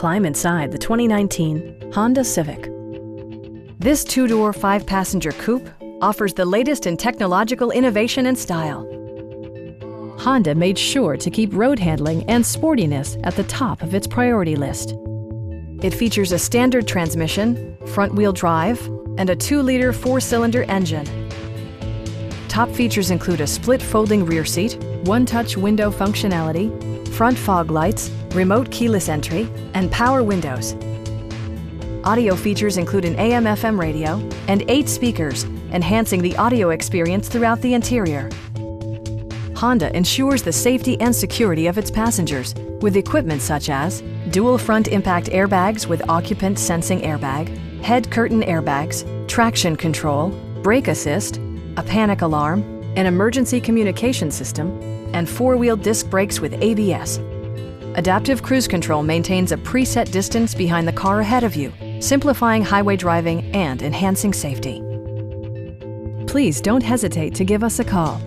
climb inside the 2019 Honda Civic. This two-door, five-passenger coupe offers the latest in technological innovation and style. Honda made sure to keep road handling and sportiness at the top of its priority list. It features a standard transmission, front-wheel drive, and a 2-liter 4-cylinder engine. Top features include a split folding rear seat, one-touch window functionality, front fog lights, remote keyless entry, and power windows. Audio features include an AM/FM radio and 8 speakers, enhancing the audio experience throughout the interior. Honda ensures the safety and security of its passengers with equipment such as dual front impact airbags with occupant sensing airbag, head curtain airbags, traction control, brake assist, a panic alarm, an emergency communication system, and 4-wheel disc brakes with ABS. Adaptive Cruise Control maintains a preset distance behind the car ahead of you, simplifying highway driving and enhancing safety. Please don't hesitate to give us a call.